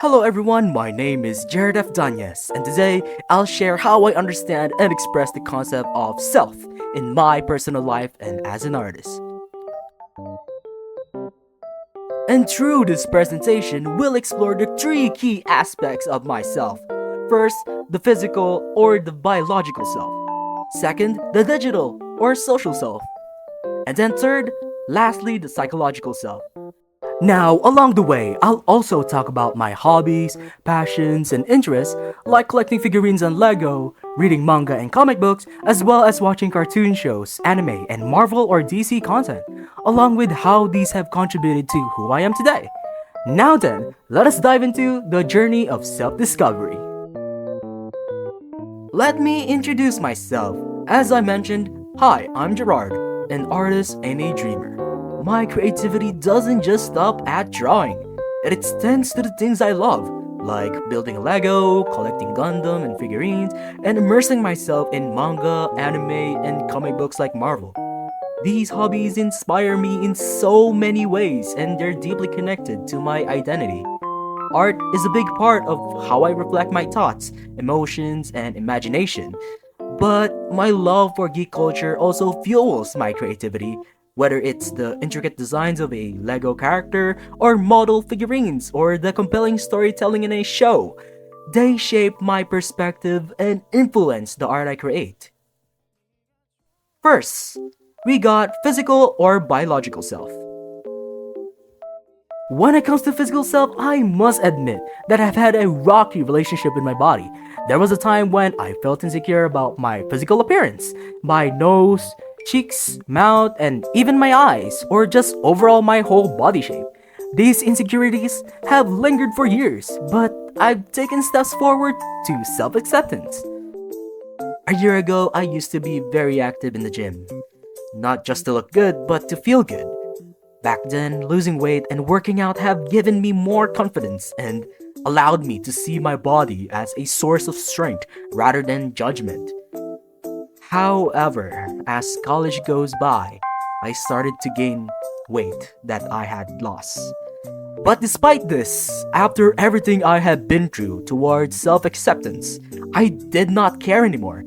Hello everyone, my name is Jared F. Danyes, and today I'll share how I understand and express the concept of self in my personal life and as an artist. And through this presentation, we'll explore the three key aspects of myself. First, the physical or the biological self. Second, the digital or social self. And then third, lastly, the psychological self. Now, along the way, I'll also talk about my hobbies, passions, and interests, like collecting figurines and Lego, reading manga and comic books, as well as watching cartoon shows, anime, and Marvel or DC content, along with how these have contributed to who I am today. Now then, let us dive into the journey of self-discovery. Let me introduce myself. As I mentioned, hi, I'm Gerard, an artist and a dreamer. My creativity doesn't just stop at drawing. It extends to the things I love, like building Lego, collecting Gundam and figurines, and immersing myself in manga, anime, and comic books like Marvel. These hobbies inspire me in so many ways, and they're deeply connected to my identity. Art is a big part of how I reflect my thoughts, emotions, and imagination. But my love for geek culture also fuels my creativity, whether it's the intricate designs of a Lego character, or model figurines, or the compelling storytelling in a show. They shape my perspective and influence the art I create. First, we got physical or biological self. When it comes to physical self, I must admit that I've had a rocky relationship with my body. There was a time when I felt insecure about my physical appearance, my nose, cheeks, mouth, and even my eyes, or just overall my whole body shape. These insecurities have lingered for years, but I've taken steps forward to self-acceptance. A year ago, I used to be very active in the gym. Not just to look good, but to feel good. Back then, losing weight and working out have given me more confidence and allowed me to see my body as a source of strength rather than judgment. However, as college goes by, I started to gain weight that I had lost. But despite this, after everything I had been through towards self-acceptance, I did not care anymore.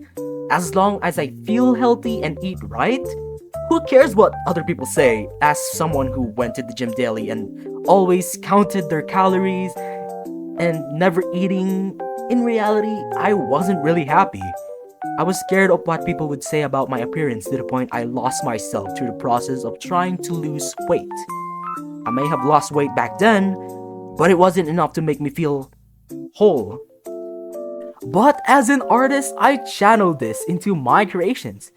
As long as I feel healthy and eat right, who cares what other people say? As someone who went to the gym daily and always counted their calories and never eating, in reality, I wasn't really happy. I was scared of what people would say about my appearance to the point I lost myself through the process of trying to lose weight. I may have lost weight back then, but it wasn't enough to make me feel whole. But as an artist, I channeled this into my creations.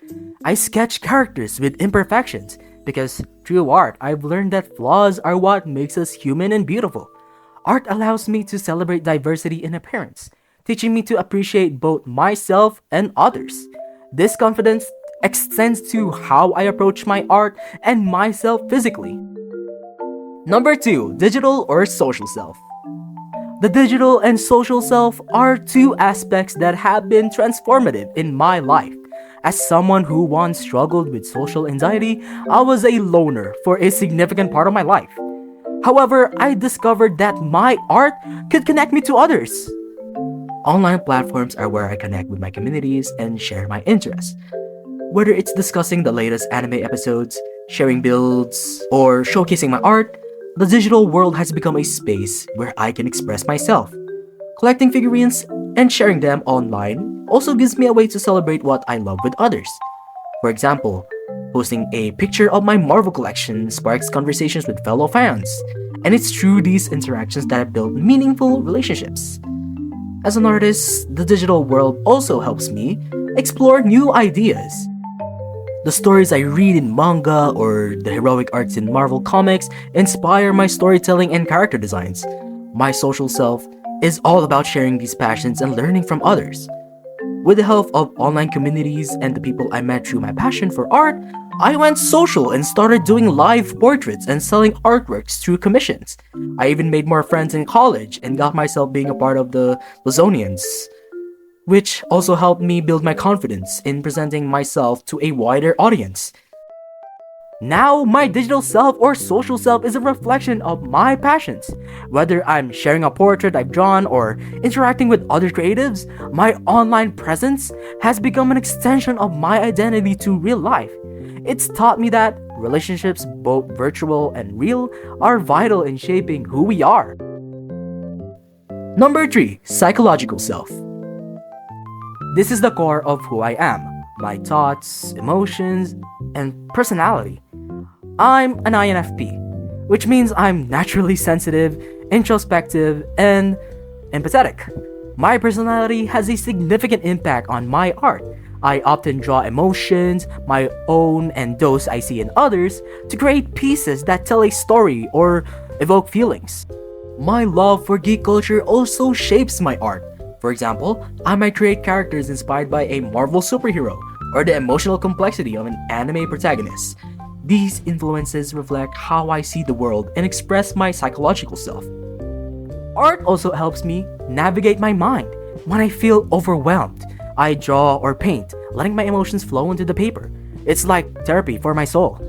I sketch characters with imperfections because through art, I've learned that flaws are what makes us human and beautiful. Art allows me to celebrate diversity in appearance, teaching me to appreciate both myself and others. This confidence extends to how I approach my art and myself physically. Number 2, digital or social self. The digital and social self are two aspects that have been transformative in my life. As someone who once struggled with social anxiety, I was a loner for a significant part of my life. However, I discovered that my art could connect me to others. Online platforms are where I connect with my communities and share my interests. Whether it's discussing the latest anime episodes, sharing builds, or showcasing my art, the digital world has become a space where I can express myself. Collecting figurines and sharing them online also gives me a way to celebrate what I love with others. For example, posting a picture of my Marvel collection sparks conversations with fellow fans, and it's through these interactions that I build meaningful relationships. As an artist, the digital world also helps me explore new ideas. The stories I read in manga or the heroic arcs in Marvel comics inspire my storytelling and character designs. My social self is all about sharing these passions and learning from others. With the help of online communities and the people I met through my passion for art, I went social and started doing live portraits and selling artworks through commissions. I even made more friends in college and got myself being a part of the Lazonians, which also helped me build my confidence in presenting myself to a wider audience. Now, my digital self or social self is a reflection of my passions. Whether I'm sharing a portrait I've drawn or interacting with other creatives, my online presence has become an extension of my identity to real life. It's taught me that relationships, both virtual and real, are vital in shaping who we are. Number 3, psychological self. This is the core of who I am, my thoughts, emotions, and personality. I'm an INFP, which means I'm naturally sensitive, introspective, and empathetic. My personality has a significant impact on my art. I often draw emotions, my own and those I see in others, to create pieces that tell a story or evoke feelings. My love for geek culture also shapes my art. For example, I might create characters inspired by a Marvel superhero or the emotional complexity of an anime protagonist. These influences reflect how I see the world and express my psychological self. Art also helps me navigate my mind. When I feel overwhelmed, I draw or paint, letting my emotions flow into the paper. It's like therapy for my soul.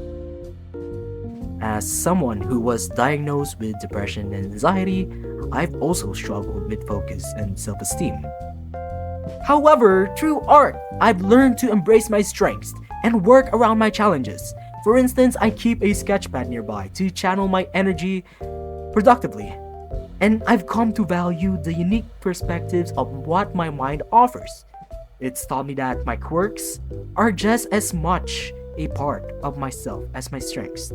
As someone who was diagnosed with depression and anxiety, I've also struggled with focus and self-esteem. However, through art, I've learned to embrace my strengths and work around my challenges. For instance, I keep a sketchpad nearby to channel my energy productively. And I've come to value the unique perspectives of what my mind offers. It's taught me that my quirks are just as much a part of myself as my strengths.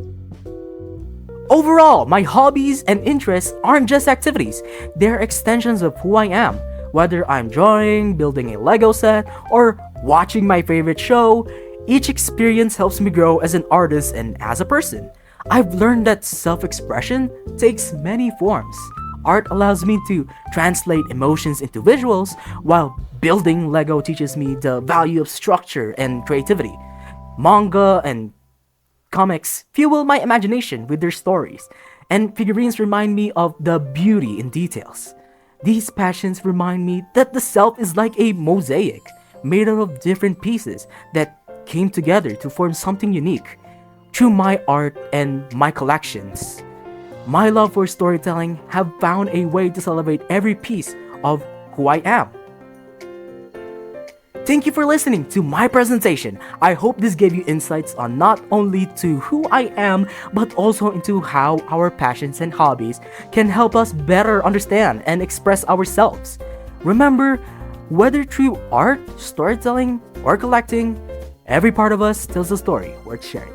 Overall, my hobbies and interests aren't just activities, they're extensions of who I am. Whether I'm drawing, building a Lego set, or watching my favorite show, each experience helps me grow as an artist and as a person. I've learned that self-expression takes many forms. Art allows me to translate emotions into visuals, while building Lego teaches me the value of structure and creativity. Manga and comics fuel my imagination with their stories, and figurines remind me of the beauty in details. These passions remind me that the self is like a mosaic, made up of different pieces that came together to form something unique. Through my art and my collections, my love for storytelling have found a way to celebrate every piece of who I am. Thank you for listening to my presentation. I hope this gave you insights on not only to who I am, but also into how our passions and hobbies can help us better understand and express ourselves. Remember, whether through art, storytelling, or collecting, every part of us tells a story worth sharing.